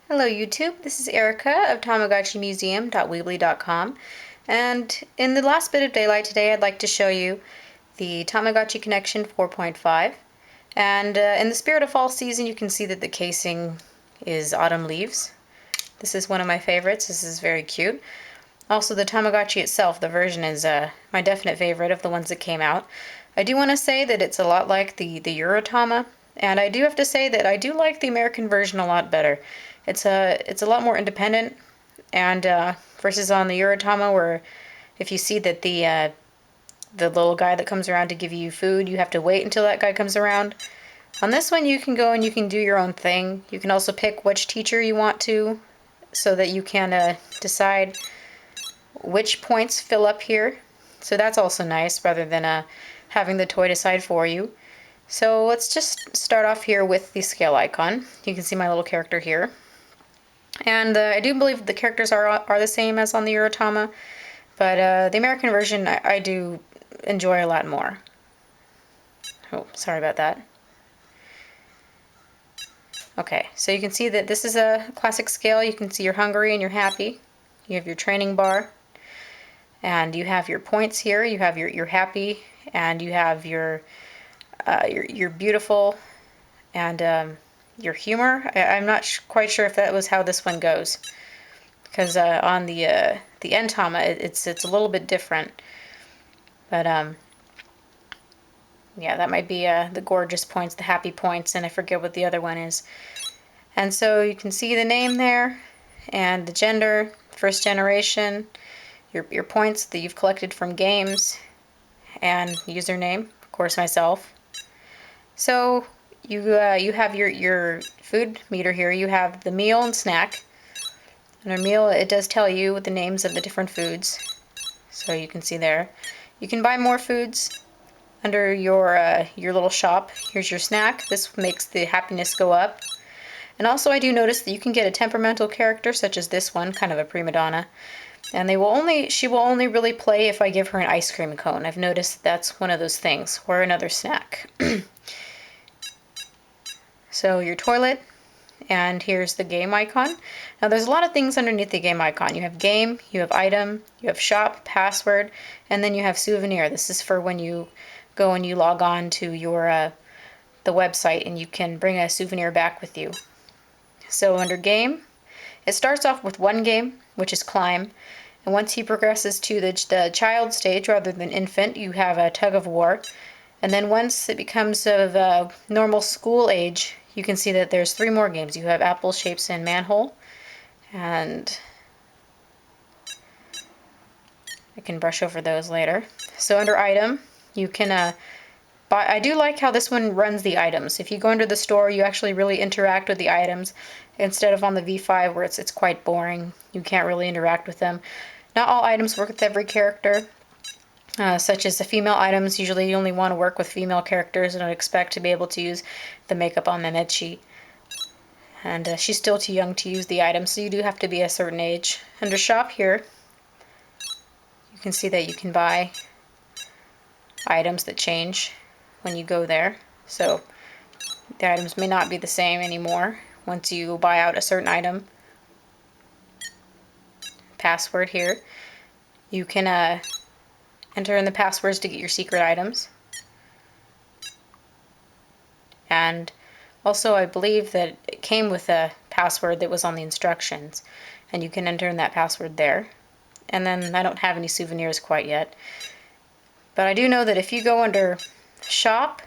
Hello YouTube, this is Erica of Tamagotchimuseum.weebly.com, and in the last bit of daylight today I'd like to show you the Tamagotchi Connection 4.5, and in the spirit of fall season you can see that the casing is autumn leaves. This is one of my favorites. This is very cute. Also, the Tamagotchi itself, the version, is my definite favorite of the ones that came out. I do want to say that it's a lot like the Eurotama, and I do have to say that I do like the American version a lot better. It's a lot more independent, and versus on the Eurotama, where if you see that the little guy that comes around to give you food, you have to wait until that guy comes around. On this one, you can go and you can do your own thing. You can also pick which teacher you want to, so that you can decide which points fill up here. So that's also nice, rather than having the toy decide for you. So let's just start off here with the scale icon. You can see my little character here. And I do believe the characters are the same as on the Eurotama, but the American version I do enjoy a lot more. Oh, sorry about that. Okay, so you can see that this is a classic scale. You can see you're hungry and you're happy. You have your training bar, and you have your points here. You have your happy, and you have your beautiful, and your humor. I'm not quite sure if that was how this one goes, because on the Entama it's a little bit different. But yeah, that might be the gorgeous points, the happy points, and I forget what the other one is. And so you can see the name there, and the gender, first generation, your points that you've collected from games, and username, of course myself. So you have your food meter here. You have the meal and snack. And our meal, it does tell you the names of the different foods, so you can see there. You can buy more foods under your little shop. Here's your snack. This makes the happiness go up. And also I do notice that you can get a temperamental character such as this one, kind of a prima donna. And she will only really play if I give her an ice cream cone. I've noticed that's one of those things, or another snack. So your toilet, and here's the game icon. Now there's a lot of things underneath the game icon. You have game, you have item, you have shop, password, and then you have souvenir. This is for when you go and you log on to your the website and you can bring a souvenir back with you. So under game, it starts off with one game, which is climb, and once he progresses to the child stage rather than infant, you have a tug of war. And then once it becomes of normal school age, you can see that there's 3 more games. You have apple, shapes, and manhole. And I can brush over those later. So under item, you can buy. I do like how this one runs the items. If you go into the store, you actually really interact with the items instead of on the V5 where it's quite boring. You can't really interact with them. Not all items work with every character. Such as the female items, usually you only want to work with female characters and don't expect to be able to use the makeup on Memechi. And she's still too young to use the items, so you do have to be a certain age. Under shop here, you can see that you can buy items that change when you go there. So the items may not be the same anymore once you buy out a certain item. Password here. You can enter in the passwords to get your secret items. And also I believe that it came with a password that was on the instructions, and you can enter in that password there. And then I don't have any souvenirs quite yet. But I do know that if you go under shop,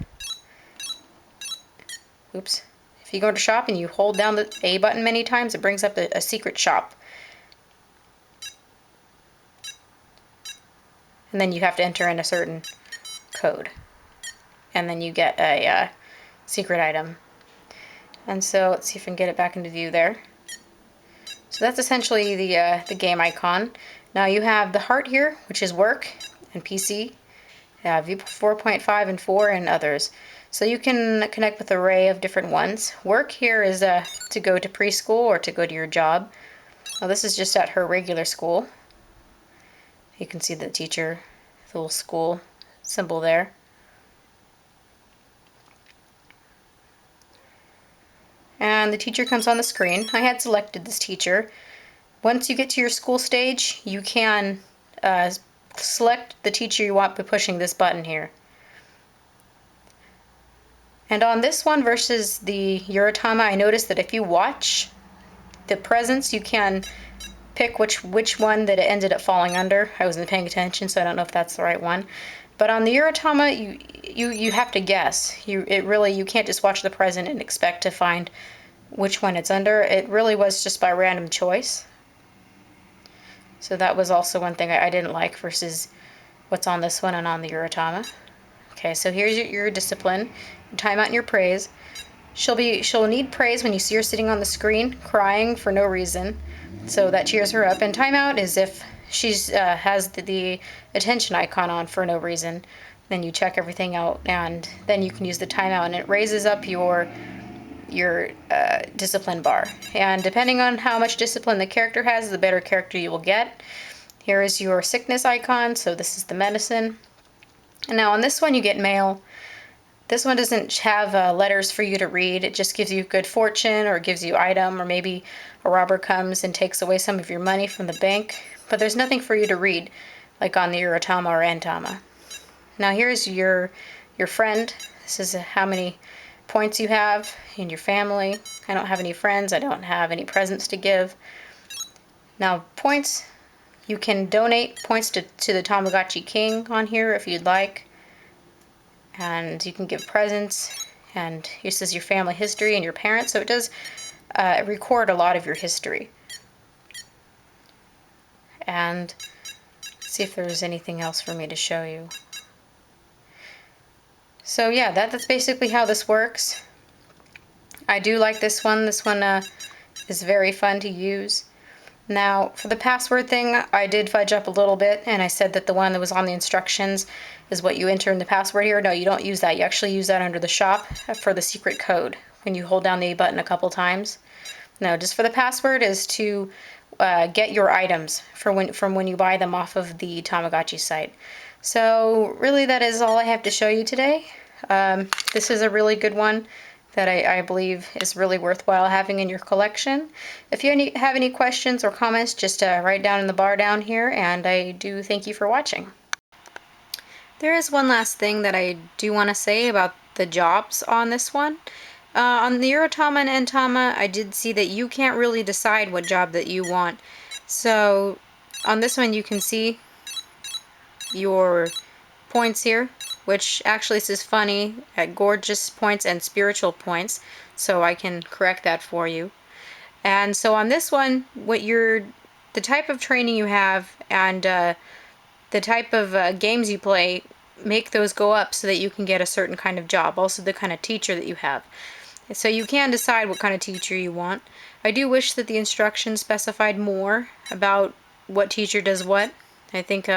if you go into shop and you hold down the A button many times, it brings up a secret shop. And then you have to enter in a certain code. And then you get a secret item. And so let's see if I can get it back into view there. So that's essentially the game icon. Now you have the heart here, which is work and PC, v4.5 and 4 and others. So you can connect with an array of different ones. Work here is to go to preschool or to go to your job. Well, this is just at her regular school. You can see the teacher, the little school symbol there. and the teacher comes on the screen. I had selected this teacher. Once you get to your school stage, you can select the teacher you want by pushing this button here. And on this one versus the Eurotama, I noticed that if you watch the presents, you can pick which one that it ended up falling under. I wasn't paying attention, so I don't know if that's the right one. But on the Eurotama, you have to guess. You can't just watch the present and expect to find which one it's under. It really was just by random choice. So that was also one thing I didn't like versus what's on this one and on the Eurotama. Okay, so here's your discipline, your timeout and your praise. She'll need praise when you see her sitting on the screen crying for no reason, so that cheers her up. And timeout is if she's has the attention icon on for no reason. Then you check everything out, and then you can use the timeout, and it raises up your discipline bar. And depending on how much discipline the character has, the better character you will get. Here is your sickness icon, so this is the medicine. And now on this one you get mail. This one doesn't have letters for you to read. It just gives you good fortune, or it gives you item, or maybe a robber comes and takes away some of your money from the bank. But there's nothing for you to read, like on the Eurotama or Antama. Now here's your friend. This is how many points you have in your family. I don't have any friends. I don't have any presents to give. Now points, you can donate points to the Tamagotchi King on here if you'd like. And you can give presents, and this is your family history and your parents, so it does record a lot of your history. And let's see if there's anything else for me to show you. So yeah, that's basically how this works. I do like this one. This one is very fun to use. Now, for the password thing, I did fudge up a little bit, and I said that the one that was on the instructions is what you enter in the password here. No, you don't use that. You actually use that under the shop for the secret code when you hold down the A button a couple times. No, just for the password is to get your items from when you buy them off of the Tamagotchi site. So really, that is all I have to show you today. This is a really good one that I believe is really worthwhile having in your collection. If you have any questions or comments, just write down in the bar down here, and I do thank you for watching. There is one last thing that I do want to say about the jobs on this one. On the Eurotama and Entama, I did see that you can't really decide what job that you want. So on this one you can see your points here, which actually this is funny at gorgeous points and spiritual points, so I can correct that for you. And so on this one, the type of training you have and the type of games you play, make those go up so that you can get a certain kind of job, also the kind of teacher that you have. So you can decide what kind of teacher you want. I do wish that the instructions specified more about what teacher does what. I think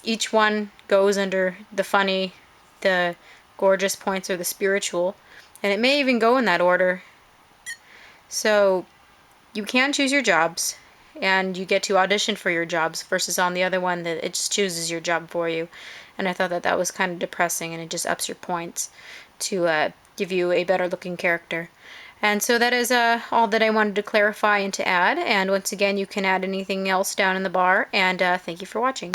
each one goes under the funny, the gorgeous points, or the spiritual, and it may even go in that order. So you can choose your jobs, and you get to audition for your jobs, versus on the other one that it just chooses your job for you. And I thought that was kind of depressing, and it just ups your points to give you a better looking character. And so that is all that I wanted to clarify and to add. And once again, you can add anything else down in the bar, and thank you for watching.